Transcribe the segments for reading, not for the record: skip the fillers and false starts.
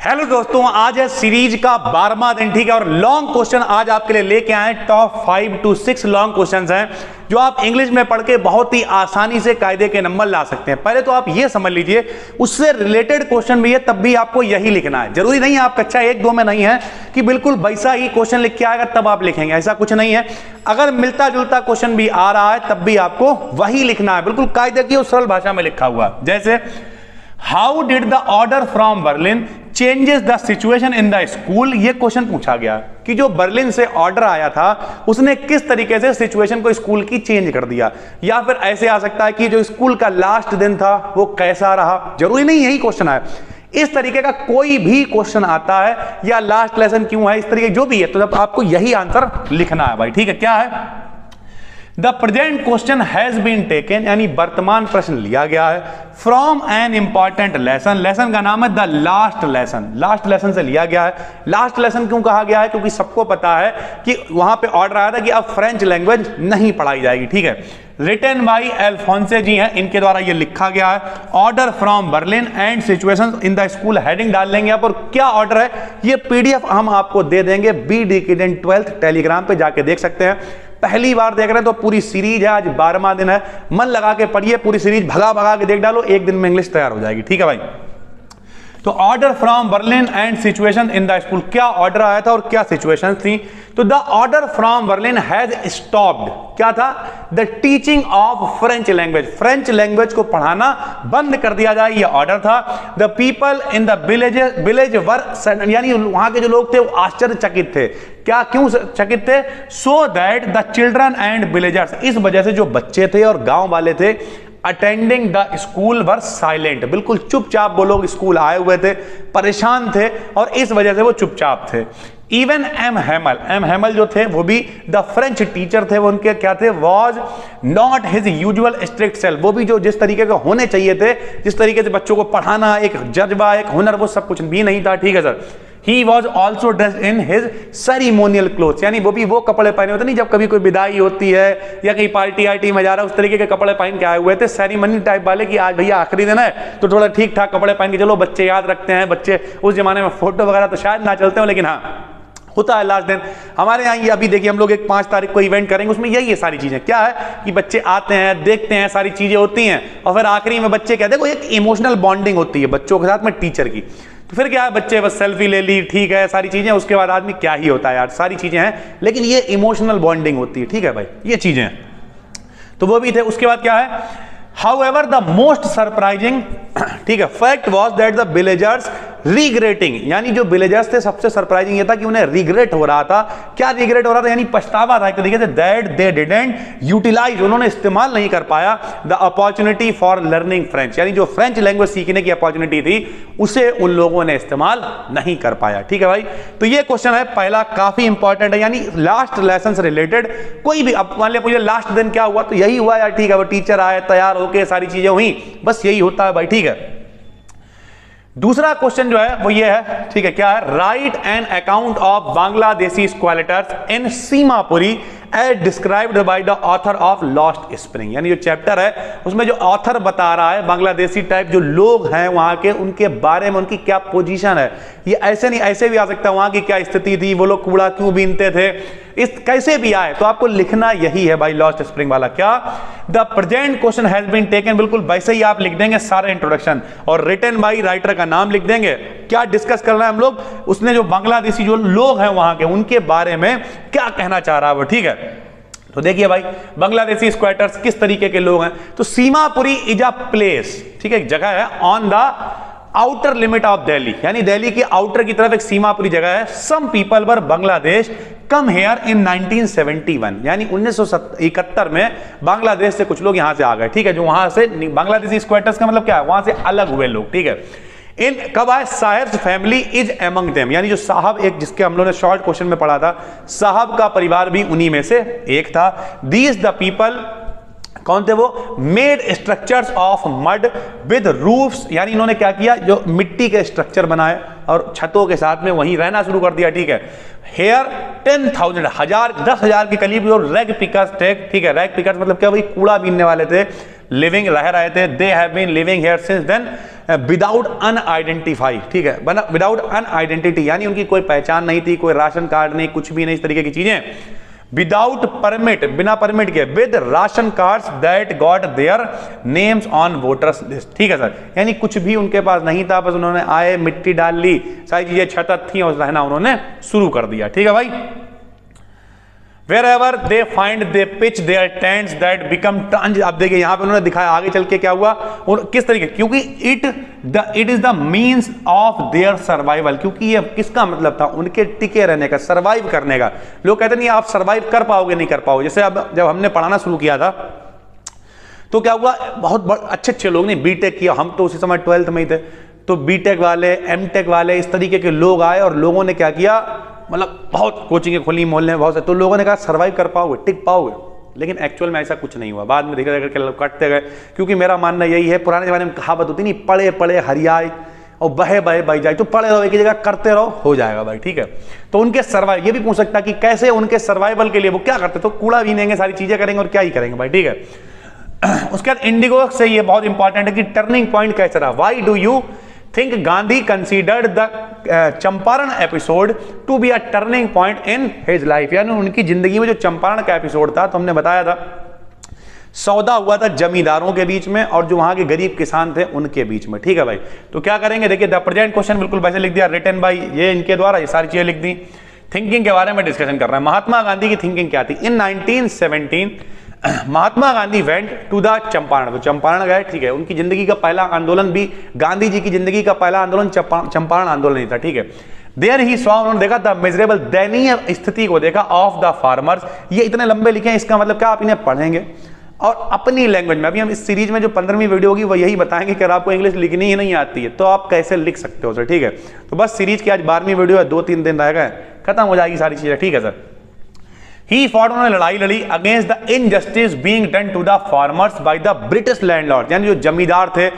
Hello दोस्तों, आज है सीरीज का 12वां दिन। ठीक है, और लॉन्ग क्वेश्चन आज आपके लिए लेके आए। टॉप 5 to 6 लॉन्ग क्वेश्चंस हैं जो आप इंग्लिश में पढ़ के बहुत ही आसानी से कायदे के नंबर ला सकते हैं। पहले तो आप ये समझ लीजिए, उससे रिलेटेड क्वेश्चन भी है तब भी आपको यही लिखना है। जरूरी नहीं है आप कक्षा 1-2 में नहीं है कि बिल्कुल वैसा ही क्वेश्चन लिख के आएगा तब आप लिखेंगे, ऐसा कुछ नहीं है। अगर मिलता जुलता क्वेश्चन भी आ रहा है तब भी आपको वही लिखना है, बिल्कुल कायदे की और सरल भाषा में लिखा हुआ। जैसे how did the order from Berlin changes the situation in the school. ये क्वेश्चन पूछा गया कि जो बर्लिन से ऑर्डर आया था उसने किस तरीके से सिचुएशन को स्कूल की चेंज कर दिया। या फिर ऐसे आ सकता है कि जो स्कूल का लास्ट दिन था वो कैसा रहा। जरूरी नहीं यही क्वेश्चन है, इस तरीके का कोई भी क्वेश्चन आता है, या लास्ट लेसन क्यों है, इस तरीके जो भी है, तो आपको यही आंसर लिखना है भाई। ठीक है, क्या है? The present question has been taken, यानी वर्तमान प्रश्न लिया गया है from an important lesson. Lesson का नाम है the last lesson, last lesson से लिया गया है। लास्ट लेसन क्यों कहा गया है? क्योंकि सबको पता है कि वहां पे ऑर्डर आया था कि अब फ्रेंच लैंग्वेज नहीं पढ़ाई जाएगी। ठीक है, रिटन बाई अल्फोंसे जी हैं, इनके द्वारा ये लिखा गया है। Order from Berlin and situations in the school, heading डाल लेंगे आप, और क्या ऑर्डर है ये पीडीएफ हम आपको दे देंगे बी डिकेडेंट 12th टेलीग्राम पे जाके देख सकते हैं। पहली बार देख रहे हैं तो पूरी सीरीज है, आज 12वां दिन है, मन लगा के पढ़िए पूरी सीरीज, भगा भगा के देख डालो, एक दिन में इंग्लिश तैयार हो जाएगी। ठीक है भाई, तो order from Berlin and situation in the school, क्या ऑर्डर आया था और क्या सिचुएशन थी। तो the order from Berlin has stopped, क्या था? The teaching of French language, French language को पढ़ाना बंद कर दिया जाए, यह ऑर्डर था। The people in the village were, यानी वहां के जो लोग थे वो आश्चर्यचकित थे। क्या, क्यों चकित थे? So that the children and villagers, इस वजह से जो बच्चे थे और गांव वाले थे, attending the school were silent, बिल्कुल चुपचाप वो लोग स्कूल आए हुए थे, परेशान थे और इस वजह से वो चुपचाप थे। इवन एम हैमल जो थे वो भी द फ्रेंच टीचर थे, वो उनके क्या थे? Was not his usual strict self, वो भी जो जिस तरीके के होने चाहिए थे, जिस तरीके से बच्चों को पढ़ाना, एक जज्बा, एक हुनर, वो सब कुछ भी नहीं था। ठीक है sir. He was also dressed in his ceremonial clothes, यानी वो भी वो कपड़े पहने होते नहीं, जब कभी कोई विदाई होती है या कहीं पार्टी आर्टी में जा रहा है, उस तरीके के कपड़े पहन के आए हुए थे, सेरेमनी टाइप वाले, कि आज भैया आखिरी दिन है तो थोड़ा ठीक ठाक कपड़े पहन के चलो। बच्चे याद रखते हैं, बच्चे उस जमाने में फोटो वगैरह तो शायद ना चलते हो, लेकिन हाँ होता है लास्ट दिन। हमारे यहाँ ये अभी देखिए, हम लोग एक 5 तारीख को इवेंट करेंगे, उसमें यही है सारी चीजें। क्या है कि बच्चे आते हैं, देखते हैं, सारी चीजें होती हैं, और फिर आखिरी में बच्चे क्या, देखो एक इमोशनल बॉन्डिंग होती है बच्चों के साथ में टीचर की। तो फिर क्या है, बच्चे बस सेल्फी ले ली, ठीक है, सारी चीजें, उसके बाद आदमी क्या ही होता है यार, सारी चीजें हैं, लेकिन ये इमोशनल बॉन्डिंग होती है। ठीक है भाई, ये चीजें हैं, तो वो भी थे। उसके बाद क्या है, However, the most surprising, ठीक है, fact was that the villagers regretting, यानी जो विलेजर्स थे सबसे सरप्राइजिंग ये था कि उन्हें रिग्रेट हो रहा था। क्या रिग्रेट हो रहा था? यानी पछतावा था एक तरीके से, दैट दे डिडंट यूटिलाइज, उन्होंने इस्तेमाल नहीं कर पाया the opportunity for learning French, यानी जो फ्रेंच लैंग्वेज सीखने की अपॉर्चुनिटी थी उसे उन लोगों ने इस्तेमाल नहीं कर पाया। ठीक है भाई, तो ये क्वेश्चन है पहला, काफी इंपॉर्टेंट है, यानी लास्ट लेसन से रिलेटेड कोई भी। अब मान लिया पूछे लास्ट दिन क्या हुआ, तो यही हुआ यार, ठीक है, वो टीचर आए, तैयार होके सारी चीजें हुई, बस यही होता है भाई। ठीक है, दूसरा क्वेश्चन जो है वो ये है, ठीक है, क्या है? Write an account of Bangladeshi squatters in Seemapuri as described by the author of Lost Spring, यानी जो चैप्टर है उसमें जो ऑथर बता रहा है बांग्लादेशी टाइप जो लोग हैं वहां के, उनके बारे में, उनकी क्या पोजीशन है। ये ऐसे नहीं, ऐसे भी आ सकता है, वहां की क्या स्थिति थी, वो लोग कूड़ा क्यों बीनते थे, इस कैसे भी आए, तो आपको लिखना यही है भाई, लॉस्ट स्प्रिंग वाला। क्या? The present question has been taken, बिल्कुल वैसे ही आप लिख देंगे सारे इंट्रोडक्शन, और रिटन बाई, राइटर का नाम लिख देंगे। क्या डिस्कस कर रहे हैं हम लोग, उसने जो बांग्लादेशी जो लोग हैं वहां के, उनके बारे में क्या कहना चाह रहा है वो। ठीक है, तो देखिए भाई, बांग्लादेशी स्क्वाटर्स किस तरीके के लोग हैं। तो सीमापुरी इज अ प्लेस, ठीक है, एक जगह है on the outer limit of Delhi, यानी दिल्ली की आउटर की तरफ एक सीमापुरी जगह है। Some people were Bangladesh come here in 1971, यानी 1971 में बांग्लादेश से कुछ लोग यहां से आ गए। ठीक है, जो वहां से बांग्लादेशी स्क्वाटर्स का मतलब क्या है, वहां से अलग हुए लोग। ठीक है, इन कब आए? साहब फैमिली इज एमंग देम, यानी जो साहब, एक जिसके हम लोगों ने शॉर्ट क्वेश्चन में पढ़ा था, साहब का परिवार भी उन्हीं में से एक था। दीज द पीपल, कौन थे वो? Made structures of mud with roofs, यानी इन्होंने क्या किया, जो मिट्टी के स्ट्रक्चर बनाए और छतों के साथ में वहीं रहना शुरू कर दिया। ठीक है, हेयर 10,000 10,000 के करीब जो रैग पिकर्स थे, ठीक है, रैग पिकर्स मतलब क्या, वही कूड़ा बीनने वाले थे, लिविंग रह रहे थे, they have been living here since then without unidentified, ठीक है, विदाउट अनआइडेंटिटी, यानी उनकी कोई पहचान नहीं थी, कोई राशन कार्ड नहीं, कुछ भी नहीं, इस तरीके की चीजें। विदाउट परमिट, बिना परमिट के, with ration cards that got their names on voters list, ठीक है सर, यानी कुछ भी उनके पास नहीं था, बस उन्होंने आए, मिट्टी डाल ली, सारी चीजें छतत थी और रहना उन्होंने शुरू कर दिया, ठीक है भाई। Wherever they find they pitch their tents that become tons। अब देखिए यहां पे उन्होंने दिखाया आगे चल के क्या हुआ और किस तरीके, क्योंकि it is the means of their survival, क्योंकि ये किसका मतलब था, उनके टिके रहने का, सर्वाइव करने का। लोग कहते नहीं आप सर्वाइव कर पाओगे, नहीं कर पाओगे। जैसे अब जब हमने पढ़ाना शुरू किया था तो क्या हुआ, बहुत अच्छे अच्छे लोग, नहीं बीटेक किया, हम तो उसी समय 12th में ही थे, तो बीटेक वाले, एमटेक वाले, इस तरीके के लोग आए और लोगों ने क्या किया, मतलब बहुत कोचिंगें खोली मोहल्ले में बहुत से, तो लोगों ने कहा सर्वाइव कर पाओगे, टिक पाओगे, लेकिन एक्चुअल में ऐसा कुछ नहीं हुआ। बाद में धीरे धीरे करके लोग कटते गए, क्योंकि मेरा मानना यही है, पुराने जमाने में कहावत होती नहीं, पड़े पड़े हरियाए और बहे बहे बह जाए, तो पड़े रहो एक ही जगह, करते रहो, हो जाएगा भाई, ठीक है। तो उनके सर्वाइव, ये भी पूछ सकता कि कैसे उनके सर्वाइवल के लिए वो क्या करते, तो कूड़ा बीनेंगे, सारी चीजें करेंगे और क्या ही करेंगे भाई, ठीक है। उसके बाद इंडिगो से ये बहुत इंपॉर्टेंट है कि टर्निंग पॉइंट कैसे रहा, why do you think Gandhi considered the Champaran episode to be a turning point in his life, यानी उनकी जिंदगी में जो चंपारण का एपिसोड था, तो हमने बताया था सौदा हुआ था जमींदारों के बीच में और जो वहां के गरीब किसान थे उनके बीच में, ठीक है भाई। तो क्या करेंगे, देखिए द प्रेजेंट क्वेश्चन बिल्कुल वैसे लिख दिया, रिटन बाय, ये इनके द्वारा ये सारी चीजें लिख दी। थिंकिंग के बारे में डिस्कशन कर रहे हैं, महात्मा गांधी की थिंकिंग क्या थी। In 1917 Mahatma Gandhi went to the Champaran, तो चंपारण गए, ठीक है। उनकी जिंदगी का पहला आंदोलन भी, गांधी जी की जिंदगी का पहला आंदोलन चंपारण आंदोलन ही था, ठीक है। देयर ही सॉ, उन्होंने देखा द मिजरेबल, दयनीय स्थिति को देखा, ऑफ द फार्मर्स। ये इतने लंबे लिखे हैं, इसका मतलब क्या, आप इन्हें पढ़ेंगे और अपनी लैंग्वेज में। अभी हम इस सीरीज में जो 15वीं वीडियो होगी वो यही बताएंगे कि अगर आपको इंग्लिश लिखनी ही नहीं आती है तो आप कैसे लिख सकते हो सर, ठीक है। तो बस सीरीज की आज 12वीं वीडियो है, 2-3 दिन रह गए, खत्म हो जाएगी सारी चीजें, ठीक है सर। ही फॉट, उन्होंने लड़ाई लड़ी against the injustice being done to the farmers by the British landlord, यानी जो जमींदार थे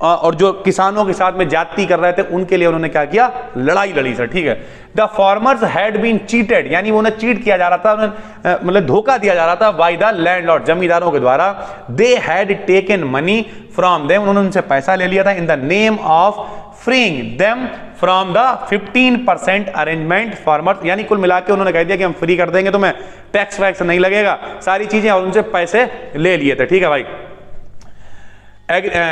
और जो किसानों के साथ में जाति कर रहे थे उनके लिए उन्होंने क्या किया, लड़ाई लड़ी सर, ठीक है। The farmers had been cheated, यानी उन्हें चीट किया जा रहा था, उन्हें मतलब धोखा दिया जा रहा था बाय द लैंडलॉर्ड, जमींदारों के द्वारा। They had taken money from them, उन्होंने उनसे पैसा ले लिया था, in the name of freeing them from the 15% arrangement farmers, यानी कुल मिला के उन्होंने कह दिया कि हम फ्री कर देंगे तुम्हें, टैक्स वैक्स नहीं लगेगा, सारी चीजें, और उनसे पैसे ले लिए थे, ठीक है भाई।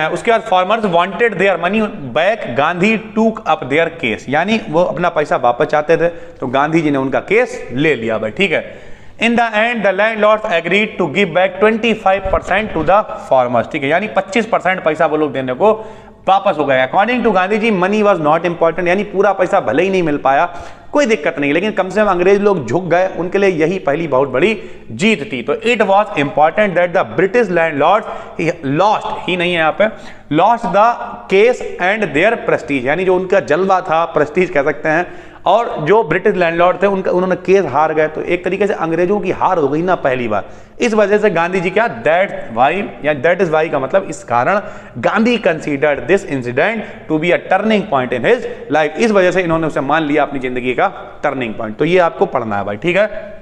उसके बाद farmers wanted their money back, Gandhi टूक अप देयर केस, यानी वो अपना पैसा वापस चाहते थे, तो गांधी जी ने उनका केस ले लिया भाई, ठीक है। In the end the landlords agreed to give back 25% to the farmers, ठीक है, यानी 25% पैसा वो लोग देने को वापस हो गया। According to Gandhi ji money was not important, यानी पूरा पैसा भले ही नहीं मिल पाया, कोई दिक्कत नहीं, लेकिन कम से कम अंग्रेज लोग झुक गए, उनके लिए यही पहली बहुत बड़ी जीत थी। तो it was important that the British landlords lost, ही नहीं है यहाँ पे, lost the case and their prestige, यानी जो उनका जलवा था, प्रेस्टीज कह सकते हैं, और जो ब्रिटिश लैंडलॉर्ड थे उनका, उन्होंने केस हार गए, तो एक तरीके से अंग्रेजों की हार हो गई ना पहली बार। इस वजह से गांधी जी क्या, दैट इज वाई का मतलब इस कारण, Gandhi considered this incident to be a turning point in his life, इस वजह से इन्होंने उसे मान लिया अपनी जिंदगी का टर्निंग पॉइंट। तो ये आपको पढ़ना है भाई, ठीक है।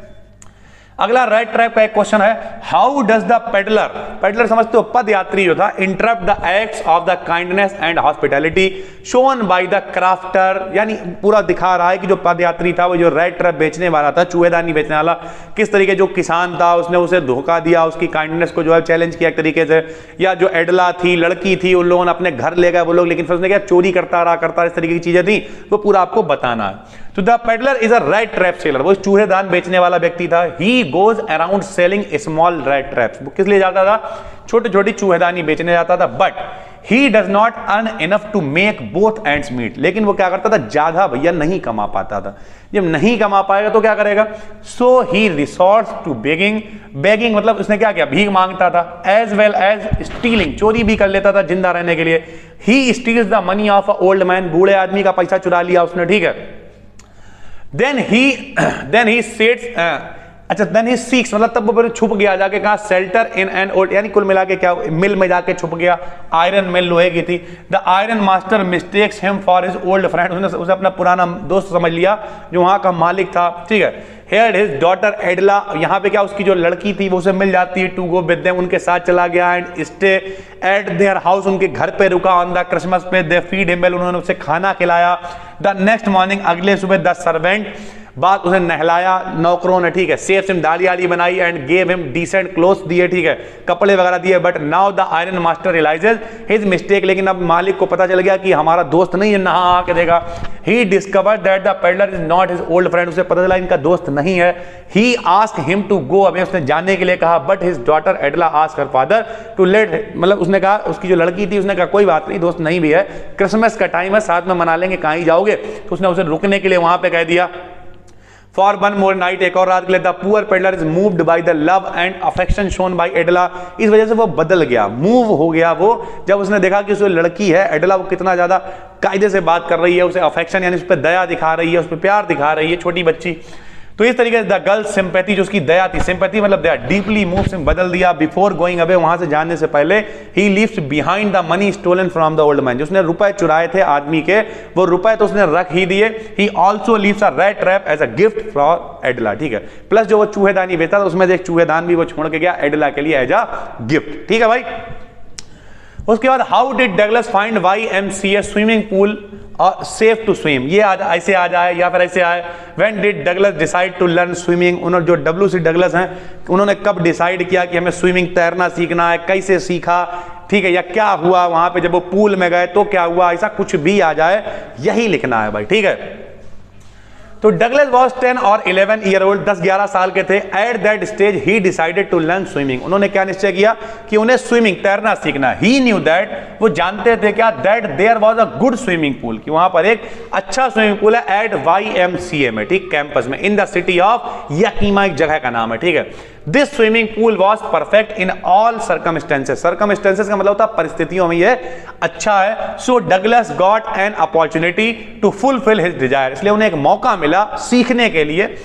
अगला राइट ट्रैक का एक क्वेश्चन है, how does the peddler, peddler समझते हो पद यात्री जो था, interrupt the acts of the kindness and hospitality shown by the crafter, यानी पूरा दिखा रहा है कि जो पद यात्री था, वो जो रेड ट्रैप बेचने वाला था, चूहेदानी बेचने वाला, किस तरीके जो किसान था उसने उसे धोखा दिया, उसकी काइंडनेस को जो है चैलेंज किया एक तरीके से, या जो एडला थी, लड़की थी, उन लोगों ने अपने घर ले गए वो लोग, लेकिन फिर उसने क्या चोरी करता रहा, इस तरीके की चीजें थी, वो पूरा आपको बताना है। तो the peddler is a red trap seller, वो चूहेदान बेचने वाला व्यक्ति था। He goes around selling small red traps, वो किस लिए जाता था, छोटी छोटी चूहेदानी बेचने जाता था। But he does not earn enough to make both ends meet, लेकिन वो क्या करता था, ज्यादा भैया नहीं कमा पाता था। जब नहीं कमा पाएगा तो क्या करेगा, सो ही रिसोर्ट्स टू बेगिंग, बेगिंग मतलब उसने क्या किया, भीख मांगता था, एज वेल एज स्टीलिंग, चोरी भी कर लेता था जिंदा रहने के लिए। He steals the money of a old man, बूढ़े आदमी का पैसा चुरा लिया उसने, ठीक है। Then he sits अच्छा देन ही सीक्स, मतलब तब वो छुप गया जाके कहा शेल्टर इन एन ओल्ड, यानी कुल मिला के क्या मिल में जाके छुप गया, आयरन मिल लोहे की थी। The iron master mistakes him for his old friend, उसने उसे अपना पुराना दोस्त समझ लिया जो वहां का मालिक था, ठीक है। Here his daughter एडला, यहाँ पे क्या उसकी जो लड़की थी वो उसे मिल जाती है, टू गो विद देम, उनके साथ चला गया, and stay at their house, उनके घर पे रुका, ऑन द क्रिसमस पे, दे फीड हिम वेल, उन्होंने उसे खाना खिलाया। द नेक्स्ट मॉर्निंग, अगले सुबह, द सर्वेंट बाद उसे नहलाया नौकरों ने, ठीक है। सेफ सिम दाली आली बनाई and gave him decent clothes दिए, ठीक है, कपड़े वगैरह दिए। But now the iron master realises his mistake, लेकिन अब मालिक को पता चल गया कि हमारा दोस्त नहीं है, नहा के देगा। He discovered that the peddler is not his old friend, उसे पता चला इनका दोस्त नहीं है। He asked him to go away, उसने जाने के लिए कहा। But his daughter Edla asked her father to let, मतलब उसने कहा, उसकी जो लड़की थी उसने कहा कोई बात नहीं, दोस्त नहीं भी है, क्रिसमस का टाइम है, साथ में मना लेंगे, कहाँ ही जाओगे। तो उसने उसे रुकने के लिए वहां पे कह दिया। फॉर वन मोर नाइट, एक और रात के लिए। The poor peddler is moved by the love and affection shown by Edla, इस वजह से वो बदल गया, मूव हो गया वो, जब उसने देखा कि उसकी लड़की है एडला, वो कितना ज्यादा कायदे से बात कर रही है, उसे अफेक्शन यानी उस पर दया दिखा रही है, उस पर प्यार दिखा रही है, छोटी बच्ची। तो इस तरीके से द गर्ल सिंपैथी, जो उसकी दया थी, सिंपैथी मतलब दया, डीपली मूव्स हिम, बदल दिया। बिफोर गोइंग अवे, वहां से जाने से पहले, he leaves behind the money stolen from the old man, जिसने रुपए चुराए थे आदमी के, वो रुपए तो उसने रख ही दिए। He also leaves a red trap as a gift for Edla, ठीक है। प्लस जो वो चूहेदानी बेचा था उसमें से एक चूहेदान भी वो छोड़ के गया एडला के लिए एज अ गिफ्ट, ठीक है भाई। उसके बाद how did Douglas find YMCA swimming pool safe to swim, ये ऐसे आ जाए या फिर ऐसे आए। When did Douglas decide to learn swimming, उन्होंने जो WC डगलस हैं उन्होंने कब डिसाइड किया कि हमें स्विमिंग तैरना सीखना है, कैसे सीखा, ठीक है, या क्या हुआ वहां पे जब वो पूल में गए तो क्या हुआ, ऐसा कुछ भी आ जाए यही लिखना है भाई, ठीक है। तो डगलस वॉज 10 और 11 ईयर ओल्ड, 10-11 साल के थे। At that stage he decided to learn swimming, उन्होंने क्या निश्चय किया कि उन्हें स्विमिंग तैरना सीखना। ही न्यू दैट, वो जानते थे क्या, that there was a good swimming pool, कि वहां पर एक अच्छा स्विमिंग पूल है एट YMCA में, ठीक, कैंपस में, in the city of Yakima, एक जगह का नाम है, ठीक है। This swimming pool was perfect in all circumstances, circumstances का मतलब होता है परिस्थितियों में ये अच्छा है। So Douglas got an opportunity to fulfil his desire, इसलिए उन्हें एक मौका मिला सीखने के लिए।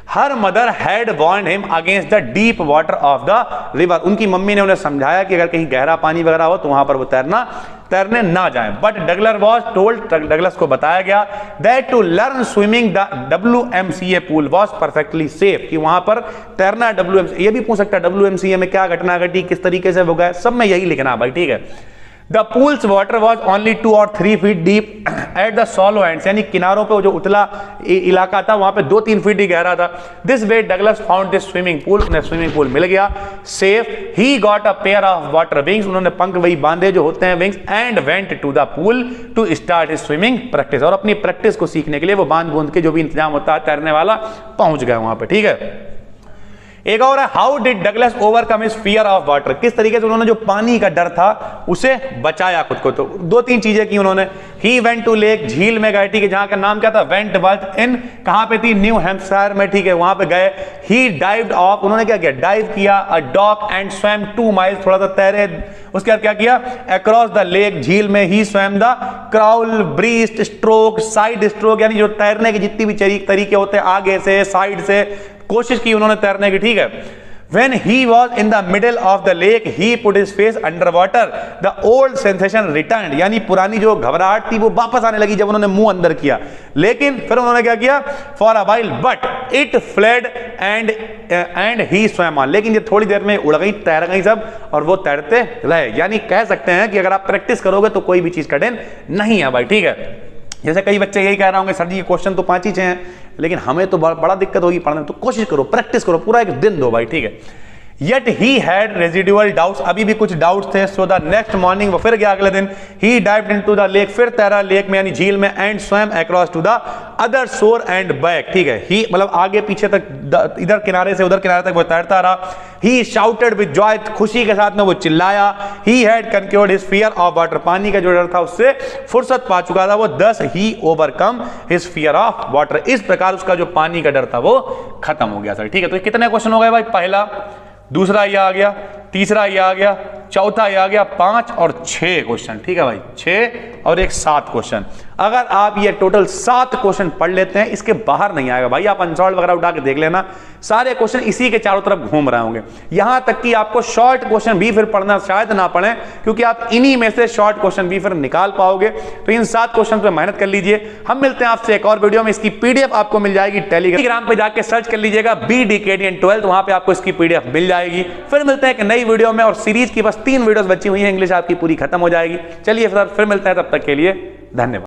Her mother had warned him against the deep water of the river, उनकी मम्मी ने उन्हें समझाया कि अगर कहीं गहरा पानी वगैरह हो तो वहां पर वो तैरने ना जाएं। But Douglas was told, Douglas को बताया गया, that to learn swimming the WMCA pool was perfectly safe, कि वहां पर तैरना WMCA, ये भी पूछ सकता है WMCA में क्या घटना घटी, किस तरीके से वो गए, सब में यही लिखना भाई, ठीक है। The pools water was only 2 or 3 feet deep at the सॉलो ends, यानी किनारों पे जो उतला इलाका था वहां पे 2-3 फीट ही गहरा था। This way Douglas found this swimming pool, उन्हें स्विमिंग पूल मिल गया safe. He got a pair of water wings, उन्होंने पंख वही बांधे जो होते हैं wings, and went to the pool to start his swimming practice, और अपनी प्रैक्टिस को सीखने के लिए वो बांध बूंद के जो भी इंतजाम होता है तैरने वाला पहुंच गए वहां पे, ठीक है। एक और है, how did Douglas overcome his fear of water, किस तरीके से उन्होंने जो पानी का डर था उसे बचाया खुद को। तो 2-3 चीजें की उन्होंने। ही वेंट टू लेक, झील में गए, ठीक है, जहां का नाम क्या था, वेंट वर्थ इन, कहां पे थी, न्यू हैम्पशायर में, ठीक है, वहां पे गए। ही डाइव्ड ऑफ, उन्होंने क्या किया, डाइव किया, अ डॉक एंड स्वैम 2 माइल्स, थोड़ा सा तैरे। उसके बाद क्या किया, अक्रॉस द लेक, झील में, he swam the crawl, breast stroke, side stroke, यानी जो तैरने के जितनी भी तरीके होते हैं, आगे से, साइड से, कोशिश की उन्होंने तैरने की, ठीक है। When he was in the middle of the lake, he put his face under water. The old sensation returned, यानी पुरानी जो घबराहट थी वो वापस आने लगी जब उन्होंने मुंह अंदर किया। लेकिन फिर उन्होंने क्या किया, for a while, but it fled and he swam on. लेकिन ये थोड़ी देर में उड़ गई, तैर गई सब, और वो तैरते रहे। यानी कह सकते हैं कि अगर आप प्रैक्टिस करोगे तो कोई भी चीज कठिन नहीं है भाई, ठीक है। जैसे कई बच्चे यही कह रहे होंगे, सर जी ये क्वेश्चन तो 5 ही हैं, लेकिन हमें तो बड़ा दिक्कत होगी पढ़ने में, तो कोशिश करो, प्रैक्टिस करो, पूरा एक दिन दो भाई, ठीक है। Yet he had residual doubts, अभी भी कुछ डाउट्स थे। So the next morning, वो फिर गया अगले दिन, he dived into the lake, फिर तैरा लेक में यानी झील में, and swam across to the other shore and back, ठीक है। he मतलब आगे पीछे तक, इधर किनारे से उधर किनारे तक वो तैरता रहा। he shouted with joy, खुशी के साथ में वो चिल्लाया। he had conquered his fear of water, पानी का जो डर था उससे फुर्सत पा चुका था वो। thus he overcome his fear of water, इस प्रकार उसका जो पानी का डर था वो खत्म हो गया सर, ठीक है। तो कितने क्वेश्चन हो गए भाई, पहला, दूसरा ये आ गया, तीसरा ये आ गया, चौथा ये आ गया, 5 और 6 क्वेश्चन, ठीक है भाई, 6 और एक 7 क्वेश्चन। अगर आप ये टोटल 7 क्वेश्चन पढ़ लेते हैं, इसके बाहर नहीं आएगा भाई। आप अनसॉल्व वगैरह उठा के देख लेना, सारे क्वेश्चन इसी के चारों तरफ घूम रहे होंगे। यहां तक कि आपको शॉर्ट क्वेश्चन भी फिर पढ़ना शायद ना पड़े, क्योंकि आप इन्हीं में से शॉर्ट क्वेश्चन भी फिर निकाल पाओगे। तो इन 7 क्वेश्चन पे मेहनत कर लीजिए। हम मिलते हैं आपसे एक और वीडियो में। इसकी पीडीएफ आपको मिल जाएगी टेलीग्राम पे जाके सर्च कर लीजिएगा BDKD इन 12th, वहां पे आपको इसकी पीडीएफ मिल जाएगी। फिर मिलते हैं एक नई वीडियो में, और सीरीज की बस 3 वीडियोस बची हुई हैं, इंग्लिश आपकी पूरी खत्म हो जाएगी। चलिए फिर मिलते हैं, तब तक के लिए धन्यवाद।